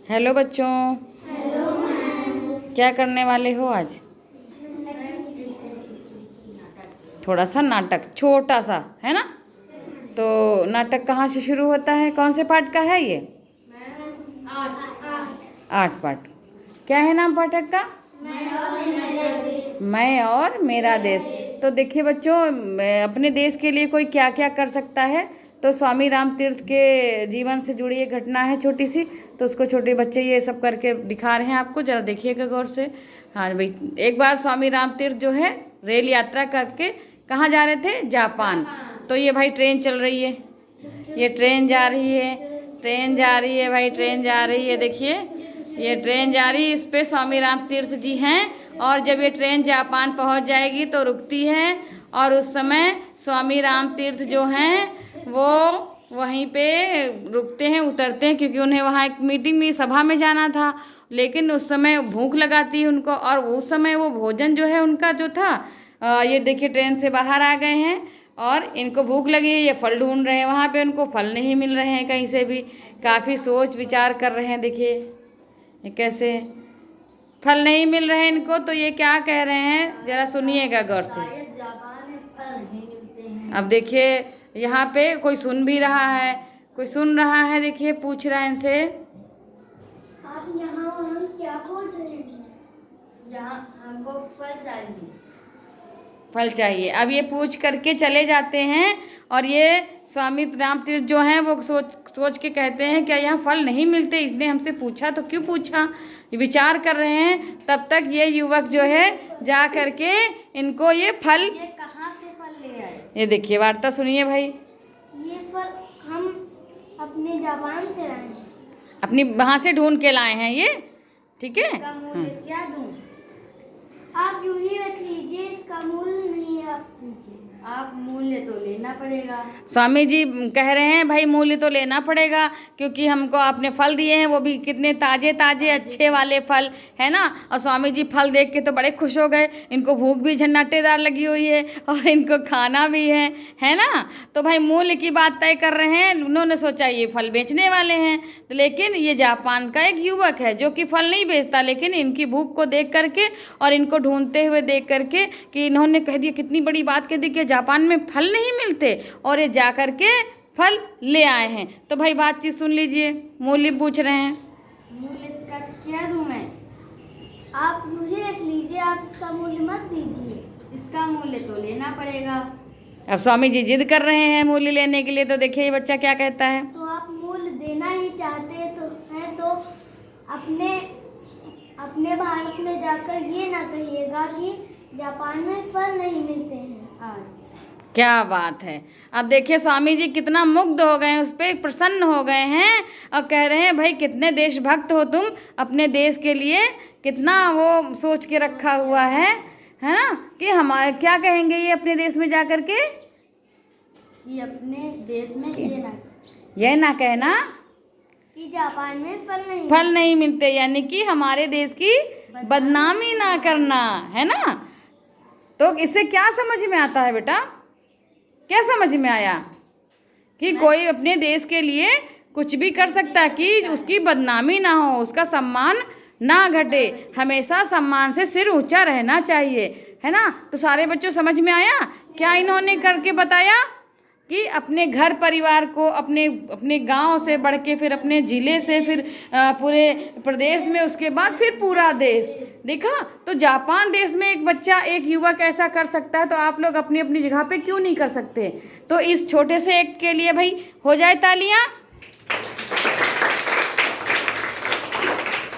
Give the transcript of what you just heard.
Hello बच्चों। Hello ma'am. क्या करने वाले हो आज? थोड़ा सा नाटक, छोटा सा है ना। तो नाटक कहाँ से शुरू होता है? कौन से पार्ट का है ये? आठ पार्ट। क्या है नाम पाठक का? मैं और मेरा देश। तो देखिए बच्चों, अपने देश के लिए कोई क्या क्या कर सकता है। तो स्वामी राम तीर्थ के जीवन से जुड़ी एक घटना है छोटी सी, तो उसको छोटे बच्चे ये सब करके दिखा रहे हैं आपको, जरा देखिएगा गौर से। हाँ भाई, एक बार स्वामी राम तीर्थ जो है रेल यात्रा करके कहाँ जा रहे थे? जापान। तो ये भाई ट्रेन चल रही है, ये ट्रेन जा रही है, ट्रेन जा रही है भाई, ट्रेन जा रही है। देखिए ये ट्रेन जा रही है, इस पे स्वामी राम तीर्थ जी हैं। और जब ये ट्रेन जापान पहुंच जाएगी तो रुकती है, और उस समय स्वामी राम तीर्थ जो हैं वो वहीं पे रुकते हैं, उतरते हैं, क्योंकि उन्हें वहाँ एक मीटिंग में, सभा में जाना था। लेकिन उस समय भूख लगाती है उनको, और उस समय वो भोजन जो है उनका जो था, ये देखिए ट्रेन से बाहर आ गए हैं और इनको भूख लगी है, ये फल ढूंढ रहे हैं। वहाँ पे उनको फल नहीं मिल रहे हैं कहीं से भी, काफ़ी सोच विचार कर रहे हैं। देखिए ये कैसे फल नहीं मिल रहे हैं इनको, तो ये क्या कह रहे हैं जरा सुनिएगा गौर से। जापान में फल नहीं मिलते हैं। अब देखिए यहाँ पे कोई सुन भी रहा है, कोई सुन रहा है। देखिए पूछ रहा है इनसे, आप यहाँ हम क्या खोज रहे हैं? यहाँ हमको फल चाहिए। फल चाहिए। अब ये पूछ करके चले जाते हैं, और ये स्वामी राम तीर्थ जो हैं वो सोच के कहते हैं क्या यहाँ फल नहीं मिलते? इसने हमसे पूछा तो क्यों पूछा, विचार कर रहे हैं। तब तक ये युवक जो है जा करके इनको ये फल, ये कहाँ से फल ले आए? ये देखिए वार्ता सुनिए भाई। ये फल हम अपने जापान से लाए हैं। अपनी वहाँ से ढूंढ के लाए हैं ये, ठीक है। इसका मूल्य क्या दूँ? आप यूं ही रख लीजिए, इसका मूल्य नहीं आप दीजिए। आप मूल्य तो लेना पड़ेगा। स्वामी जी कह रहे हैं भाई मूल्य तो लेना पड़ेगा, क्योंकि हमको आपने फल दिए हैं, वो भी कितने ताजे ताजे अच्छे वाले फल है ना। और स्वामी जी फल देख के तो बड़े खुश हो गए, इनको भूख भी झन्नाटेदार लगी हुई है और इनको खाना भी है ना। तो भाई मूल्य की बात तय कर रहे हैं। उन्होंने सोचा ये फल बेचने वाले हैं, तो लेकिन ये जापान का एक युवक है जो कि फल नहीं बेचता, लेकिन इनकी भूख को देख करके और इनको ढूंढते हुए देख करके कि इन्होंने कह दिया, कितनी बड़ी बात कह दी कि जापान में फल नहीं मिलते, और ये जा करके फल ले आए हैं। तो भाई बातचीत सुन लीजिए, मूल्य पूछ रहे हैं। मूल्य इसका क्या दूं मैं? आप यूं ही रख लीजिए, आप इसका मूल्य मत दीजिए। इसका मूल्य तो लेना पड़ेगा। अब स्वामी जी जिद कर रहे हैं मूल्य लेने के लिए, तो देखिए ये बच्चा क्या कहता है। तो आप मूल्य देना ही चाहते हैं तो अपने अपने भारत में जाकर ये ना कहिएगा कि जापान में फल नहीं मिलते हैं। अच्छा, क्या बात है। अब देखिए स्वामी जी कितना मुग्ध हो गए हैं, उस पर प्रसन्न हो गए हैं, और कह रहे हैं भाई कितने देशभक्त हो तुम, अपने देश के लिए कितना वो सोच के रखा हुआ है ना। कि हमारे क्या कहेंगे ये अपने देश में जा कर के, ये अपने देश में ये ना कहना कि जापान में फल नहीं मिलते, यानी कि हमारे देश की बदनामी ना करना, है ना। तो इससे क्या समझ में आता है बेटा, क्या समझ में आया? कि कोई अपने देश के लिए कुछ भी कर सकता है, कि उसकी बदनामी ना हो, उसका सम्मान ना घटे, हमेशा सम्मान से सिर ऊंचा रहना चाहिए, है ना। तो सारे बच्चों समझ में आया क्या इन्होंने करके बताया? कि अपने घर परिवार को, अपने गांव से बढ़ के, फिर अपने ज़िले से, फिर पूरे प्रदेश में, उसके बाद फिर पूरा देश। देखा, तो जापान देश में एक बच्चा, एक युवक ऐसा कर सकता है, तो आप लोग अपनी अपनी जगह पे क्यों नहीं कर सकते? तो इस छोटे से एक के लिए भाई हो जाए तालियां।